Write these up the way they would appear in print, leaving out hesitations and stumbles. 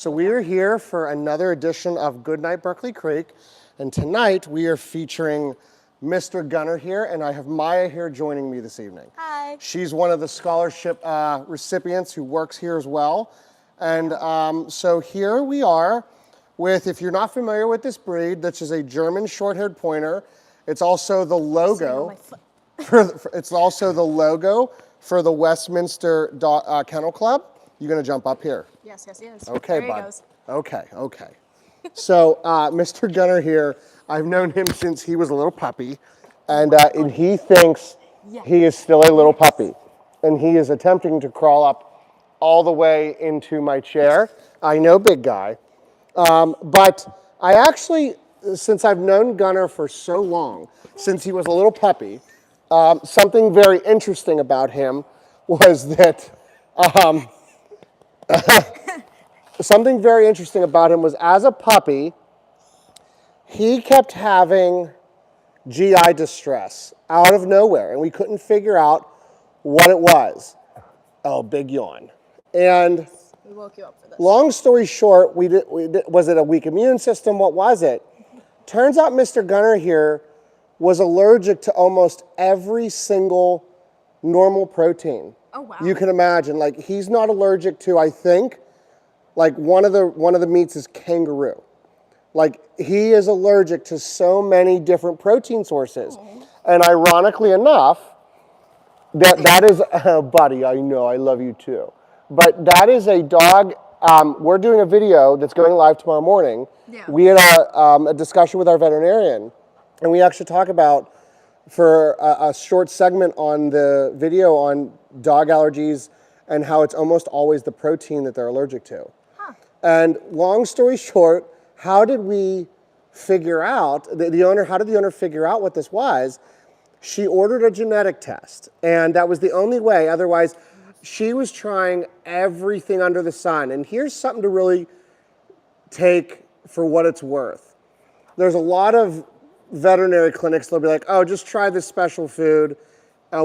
So we are here for another edition of Goodnight Berkley Creek, and tonight we are featuring Mr. Gunner here, and I have Maya here joining me this evening. Hi. She's one of the scholarship recipients who works here as well. And so here we are with, if you're not familiar with this breed, this is a German short-haired pointer. It's also the logo. It's also the logo for the Westminster Kennel Club. You gonna jump up here? Yes. Okay, there bud. He goes. Okay. So Mr. Gunner here, I've known him since he was a little puppy, and he thinks he is still a little puppy, and he is attempting to crawl up all the way into my chair. I know, big guy, but I actually, since I've known Gunner for so long, since he was a little puppy, something very interesting about him was that. Something very interesting about him was, as a puppy, he kept having GI distress out of nowhere, and we couldn't figure out what it was. Oh, big yawn. And we woke you up for this. Long story short, was it a weak immune system? What was it? Turns out Mr. Gunner here was allergic to almost every single normal protein. Oh, wow. You can imagine, like, he's not allergic to, I think, like one of the meats is kangaroo. Like, he is allergic to so many different protein sources. Oh. And ironically enough, that is, buddy, I know, I love you too. But that is a dog. We're doing a video that's going live tomorrow morning. Yeah. We had a discussion with our veterinarian, and we actually talk about, for a short segment on the video on dog allergies and how it's almost always the protein that they're allergic to. Huh. And long story short, how did we figure out, how did the owner figure out what this was? She ordered a genetic test, and that was the only way. Otherwise, she was trying everything under the sun. And here's something to really take for what it's worth. There's a lot of veterinary clinics, they'll be like, oh, just try this special food.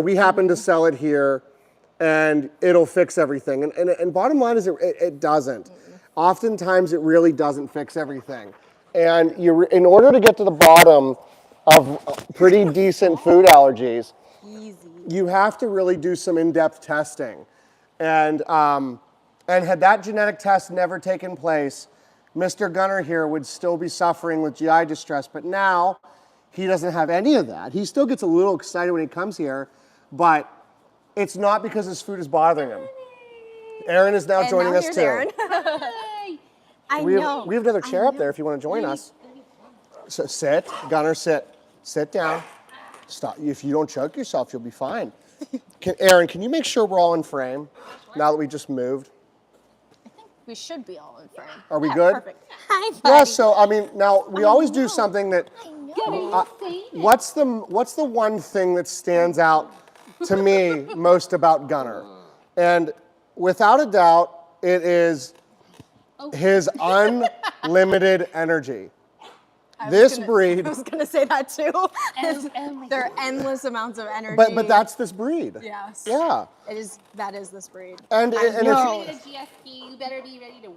We happen to sell it here, and it'll fix everything. And bottom line is it doesn't. Oftentimes, it really doesn't fix everything. And in order to get to the bottom of pretty decent food allergies, you have to really do some in-depth testing. And had that genetic test never taken place, Mr. Gunner here would still be suffering with GI distress, but now he doesn't have any of that. He still gets a little excited when he comes here, but it's not because his food is bothering him. Aaron is now joining us too. Aaron. We have another chair up there if you want to join us. So sit, Gunner, sit. Sit down. Stop. If you don't choke yourself, you'll be fine. Aaron, can you make sure we're all in frame now that we just moved? I think we should be all in frame. Are we good? Perfect. Hi, buddy. Yeah, so, I mean, now we always do something that, what's the one thing that stands out to me most about Gunner? And without a doubt, it is his unlimited energy. This breed. I was going to say that too. There are endless amounts of energy. But that's this breed. Yes. Yeah. That is this breed. And if you're ready to GSP, you better be ready to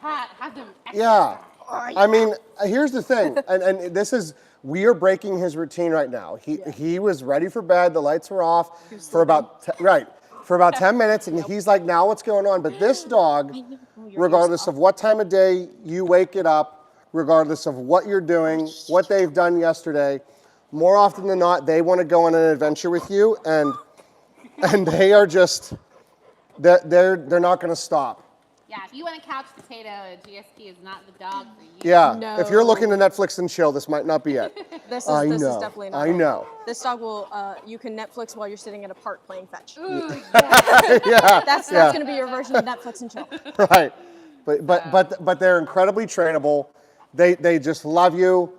have them exercise. Yeah. I mean, here's the thing, and this is, we are breaking his routine right now. He was ready for bed, the lights were off for about 10 minutes, and he's like, now what's going on? But this dog, regardless of what time of day you wake it up, regardless of what you're doing, what they've done yesterday, more often than not, they want to go on an adventure with you, and they are just, they're not going to stop. Yeah, if you want a couch potato, GSP is not the dog for you. Yeah, No. If you're looking to Netflix and chill, this might not be it. This is definitely not. I know. This dog will, you can Netflix while you're sitting at a park playing fetch. Ooh, yeah. Yeah. That's going to be your version of Netflix and chill. Right, but they're incredibly trainable. They just love you,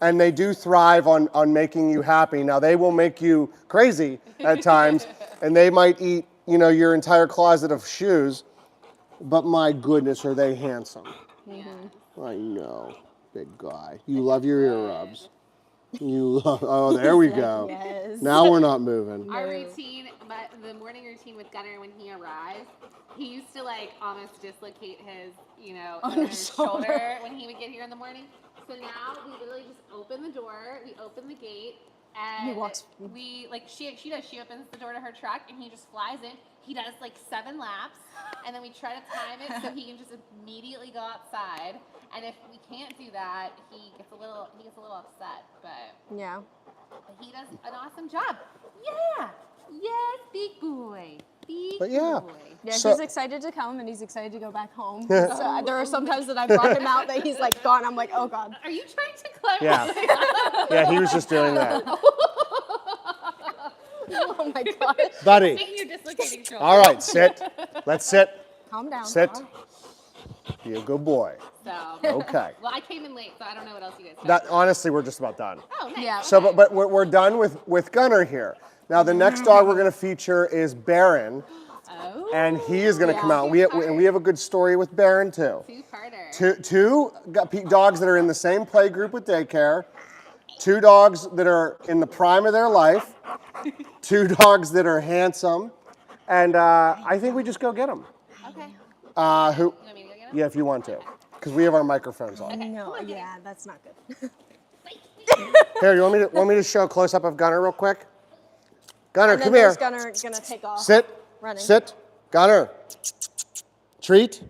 and they do thrive on making you happy. Now, they will make you crazy at times, and they might eat, your entire closet of shoes, but my goodness, are they handsome. Yeah. I know, big guy. You love your ear rubs. Oh, there we go. Yes. Now we're not moving. Our routine the morning routine with Gunner when he arrives, he used to like almost dislocate his, his shoulder when he would get here in the morning. So now we literally just open the door, we open the gate, and we like she opens the door to her truck and he just flies in. He does like 7 laps, and then we try to time it so he can just immediately go outside. And if we can't do that, he gets a little upset. But yeah, he does an awesome job. Yeah. Yes, big boy. Big But yeah. boy. yeah. So- He's excited to come and he's excited to go back home. So there are some times that I brought him out that he's like gone. I'm like, oh god. Are you trying to climb Yeah. all the way up? Yeah, he was just doing that. Oh my gosh. Buddy. Taking your dislocating shoulder. All right, sit. Let's sit. Calm down. Sit. Be a good boy. So. Okay. Well, I came in late, so I don't know what else you guys said. That honestly, we're just about done. Oh, nice. Yeah. So, but we're done with Gunner here. Now, the next dog we're going to feature is Baron, Oh. and he is going to come out. We have a good story with Baron too. Two-parter. Two dogs that are in the same play group with daycare. 2 dogs that are in the prime of their life. 2 dogs that are handsome, and I think we just go get them. Okay. Who? You want me to go get him? Yeah, if you want to, because we have our microphones on. No, yeah, that's not good. Here, you want me to show a close up of Gunner real quick? Gunner, And then come here. there's Gunner gonna take off. Sit. Running. Sit. Gunner. Treat.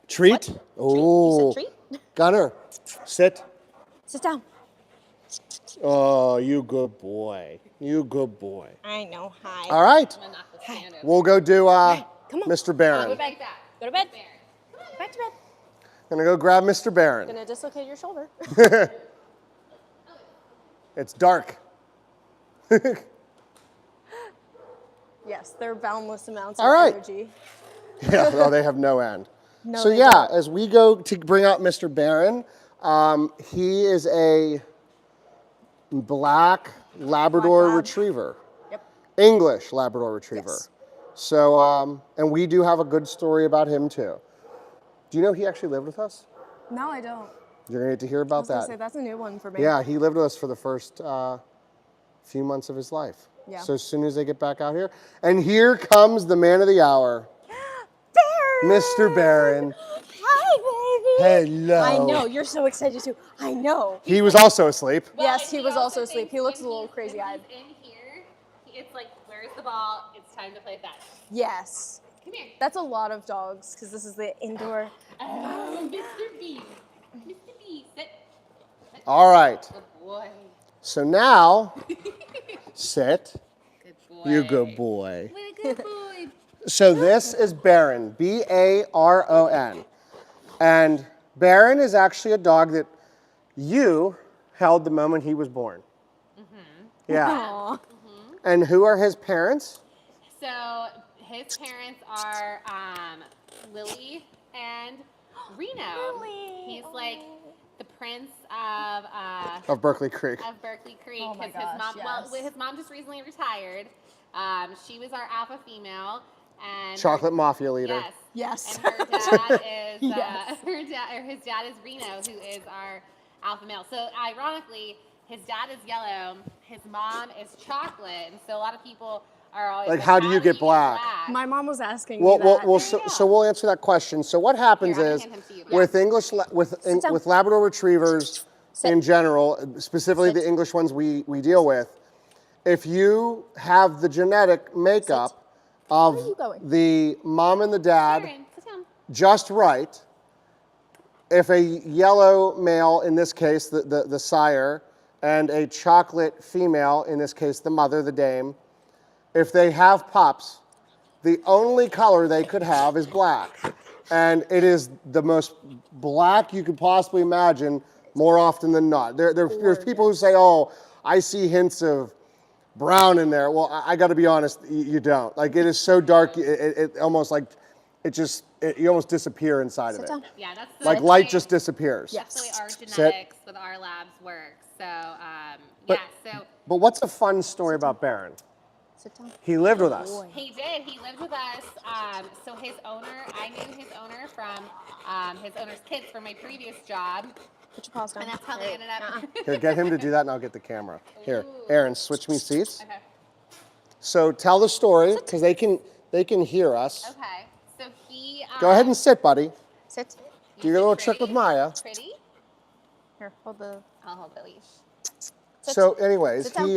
Treat. You Oh. said treat? Gunner. Sit. Sit down. Oh, you good boy. You good boy. I know. Hi. All right. I'm gonna knock the stand over. We'll go do Come on. Mr. Go Barron. back that. Go to bed. There. Back to bed. Gonna go grab Mr. Barron. Gonna dislocate your shoulder. It's dark. Yes, they're boundless amounts All of right. energy. Yeah, no, they have no end. No, So they yeah, don't. as we go to bring out Mr. Barron, he is a black Labrador Black lab. Retriever, Yep. English Labrador Retriever. Yes. So, and we do have a good story about him too. Do you know he actually lived with us? No, I don't. You're gonna get to hear I about was gonna that. say that's a new one for me. Yeah, he lived with us for the first few months of his life. Yeah. So as soon as they get back out here, and here comes the man of the hour, Barron! Mr. Barron. Hi, baby. Hello. I know you're so excited too. I know. He was also asleep. Yes, he and was also thinks asleep. He looks a when little he's- crazy-eyed. When he's in here, it's like, where's the ball? It's time to play fetch. Yes. Come here. That's a lot of dogs because this is the indoor. Oh, Mr. B. Mr. B, sit. All right. Good boy. So now, sit. Good boy. You good boy. What a good boy. So this is Baron, B-A-R-O-N. And Baron is actually a dog that you held the moment he was born. Yeah. Aw. And who are his parents? So his parents are Lily and Reno. Lily. He's like the prince of Of Berkley Creek. Berkeley Creek. Oh my 'cause his gosh, mom, well, yes. his mom just recently retired. She was our alpha female, and Chocolate Mafia leader. Yes. Yes. And her dad is Yes. his dad is Reno, who is our alpha male. So ironically, his dad is yellow, his mom is chocolate, and so a lot of people are always Like, how do you get black? My mom was asking Well, me that. so we'll answer that question. So what happens Here, I'm is, gonna hand him to you. with English, down. with Labrador Retrievers in general, specifically the English ones we deal with, if you have the genetic makeup of Where are you going? the mom and the dad Karen, sit down. just right, if a yellow male, in this case the sire, and a chocolate female, in this case the mother, the dame, if they have pups, the only color they could have is black. And it is the most black you could possibly imagine more often than not. There's people who say, oh, I see hints of brown in there. Well, I got to be honest, you don't. Like, it is so dark, it almost like, you almost disappear inside of it. down. Yeah, that's the Like way- light just disappears. Yes. That's the way our Sit. genetics with our labs work. So But- yeah, so But what's a fun story about Baron? Sit down. He lived with us. he did. He lived with us. So his owner, I knew his owner from his owner's kids from my previous job, Put your paws down. and that's how they ended up. Here, get him to do that and I'll get the camera. Here, Aaron, switch me seats. Okay. So tell the story because they can hear us. Okay. So he. Go ahead and sit, buddy. Sit. Do your little trick with Maya. Pretty. Here, hold the. I'll hold the leash. So, anyways, Sit down. he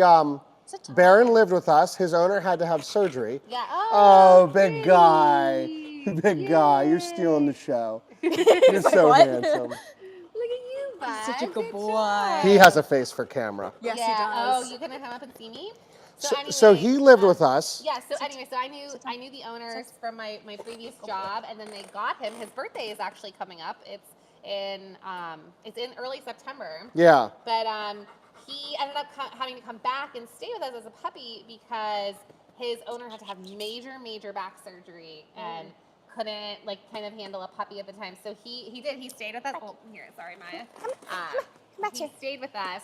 Sit down. Baron lived with us. His owner had to have surgery. Yeah. Oh, big guy, big guy. You're stealing the show. You're so what? handsome. Look at you, bud. Such a good Good boy. job. He has a face for camera. Yes, yeah. he does. Oh, you gonna come up and see me? So he lived with us. Yeah. So anyway, so I knew the owners from my previous job, and then they got him. His birthday is actually coming up. It's in early September. Yeah. But he ended up having to come back and stay with us as a puppy because his owner had to have major back surgery and couldn't kind of handle a puppy at the time. So he stayed with us. Oh, here, sorry, Maya. He stayed with us,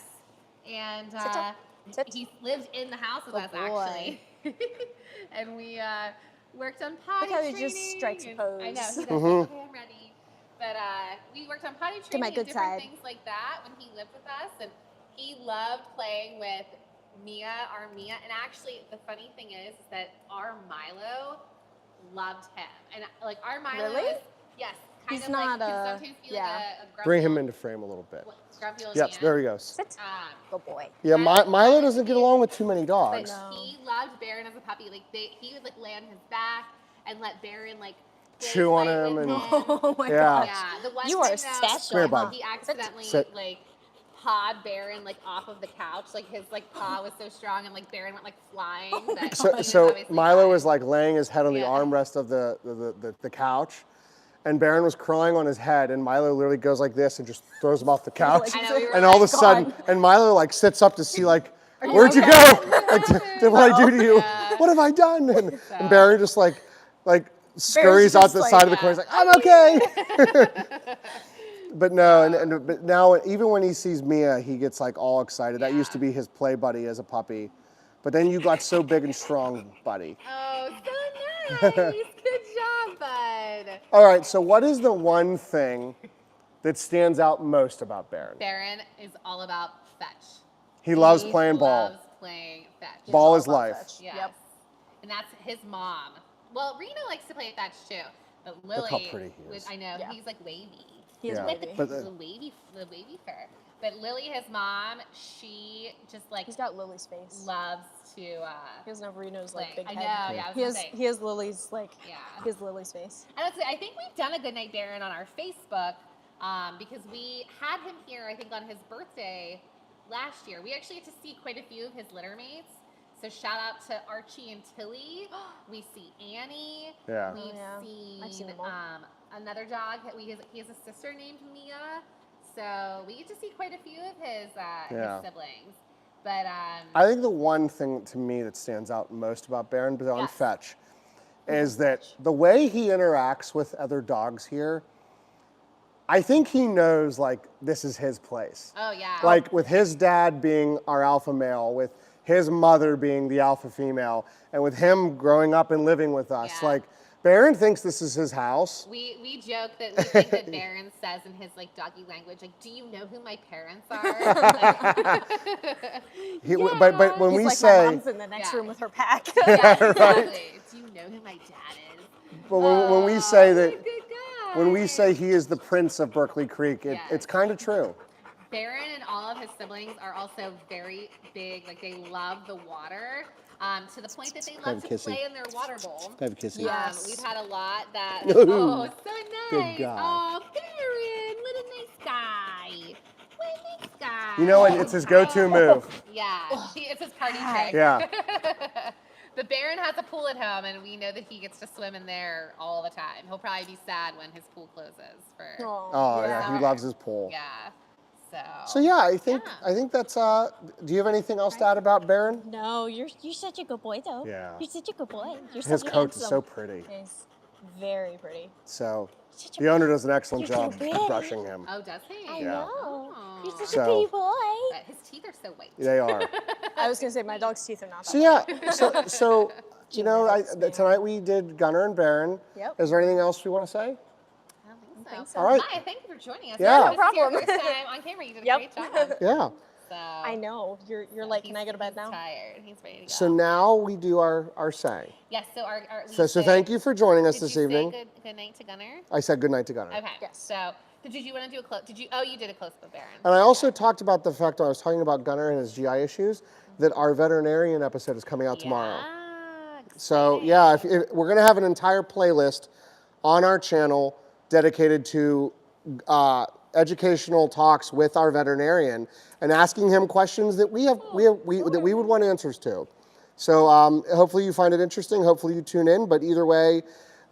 and Sit. he lived in the house with us boy. actually. And we worked on potty Look how he training. just strikes a and- pose. I know, he does. Okay, I'm ready. But we worked on potty training my and good different side. things like that when he lived with us, and he loved playing with our Mia. And actually, the funny thing is that our Milo loved him, and our Milo Really? is yes, kind He's of not can a- sometimes be yeah. like a grumpy Bring him old- into frame a little bit. grumpy old Yep, man. there he goes. Sit. Good boy. Yeah, Milo doesn't get along with too many But dogs. No. he loved Baron as a puppy. He would lay on his back and let Baron play Chew on fight him with and- Oh my Yeah. gosh. Yeah, the one You time, are though, special. Come here, bud. he accidentally Sit. pawed Baron off of the couch. His paw was so strong, and Baron went flying. That he So, was so obviously Milo fine. was laying his head on the Yeah. armrest of the couch, and Baron was crying on his head, and Milo literally goes like this and just throws him off the couch. I know, we were And all of a sudden, gone. and Milo sits up to see where'd you go? Did what I do to you? Yeah. What have I done? And Baron just scurries out just the side of the corner. He's like, I'm okay. But no, but now even when he sees Mia, he gets all excited. That used to be his play buddy as a puppy, but then you got so big and strong, buddy. Oh, so nice! Good job, bud. All right, so what is the one thing that stands out most about Baron? Baron is all about fetch. He loves playing ball. Loves playing fetch. Ball is life. Yes. Yep. And that's his mom. Well, Reno likes to play fetch too, but Lily. how pretty he is. I know Yeah. he's wavy. He is Yeah. wavy. But the wavy fur. But Lily, his mom, she just He's got Lily's face. loves to. He doesn't have Reno's play. big I head. know. Yeah. I was He gonna has say. he has Lily's Yeah. he has Lily's face. And I think we've done a Goodnight Baron on our Facebook because we had him here, I think, on his birthday last year. We actually get to see quite a few of his litter mates. So shout out to Archie and Tilly. We see Annie. Yeah. We've yeah. I've seen them all. another dog. He has a sister named Mia. So we get to see quite a few of his siblings. But I think the one thing to me that stands out most about Baron beyond Yes. fetch is that the way he interacts with other dogs here, I think he knows this is his place. oh yeah. With his dad being our alpha male, with his mother being the alpha female, and with him growing up and living with us, Yeah. Baron thinks this is his house. We joke that we think that Baron says in his doggy language, do you know who my parents are? But when He's we my say, mom's in the next Yeah. room with her pack. Yeah, exactly. Do you know who my dad is? but when we say that, Good guy. when we say he is the prince of Berkley Creek, Yes. it's kind of true. Baron and all of his siblings are also very big. They love the water. To the point that they love to kissing. play in their water bowl. Have a kissy. Yes. We've had a lot that. Ooh. Oh, so nice. Good guy. Oh, Baron, what a nice guy. What a nice guy. You know what? It's his go-to move. Yeah, it's his party trick. Yeah. But Baron has a pool at home, and we know that he gets to swim in there all the time. He'll probably be sad when his pool closes for. Oh yeah, he loves his pool. Yeah. So yeah, I think Yeah. that's. Do you have anything else to add about Baron? No, you're such a good boy though. Yeah. You're such a good boy. You're His so coat is handsome. so pretty. He's very pretty. So Such a the owner does an excellent You're so job pretty. brushing him. Oh, does he? I Yeah. know. Oh. You're such So- a pretty boy. But his teeth are so white. They are. I was gonna say my dog's teeth are not. So that yeah. So you know, tonight we did Gunner and Baron. Yep. Is there anything else we want to say? I don't think so. so. All right. Hi, thank you for joining us. Yeah. This is your problem. first time on camera. You did a Yep. great job. Yeah. So I know. You're like, can I go to bed he's now? Tired. He's ready to go. So now we do our say. Yes. So our So thank you for joining us did this you evening. Say good night to Gunner? I said good night to Gunner. Okay. Yes. So did you want to do a close? Did you? Oh, you did a close up, Baron. And I also talked about the fact when I was talking about Gunner and his GI issues that our veterinarian episode is coming out tomorrow. So yeah, if we're gonna have an entire playlist on our channel dedicated to educational talks with our veterinarian and asking him questions that we would want answers to. So hopefully you find it interesting. Hopefully you tune in. But either way,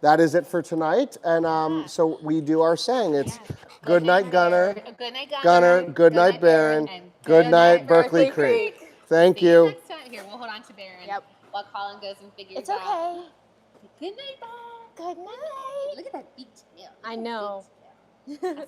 that is it for tonight. And so we do our saying. It's good night, Gunner. Good night, Gunner. Gunner. Good night, Baron. Good night, Berkley Creek. Thank See you you. next time. Here, we'll hold on to Baron. Yep. While Colin goes and figures It's out. okay. Good night, Bob. Good night. Look at that big tail. I know. Big tail.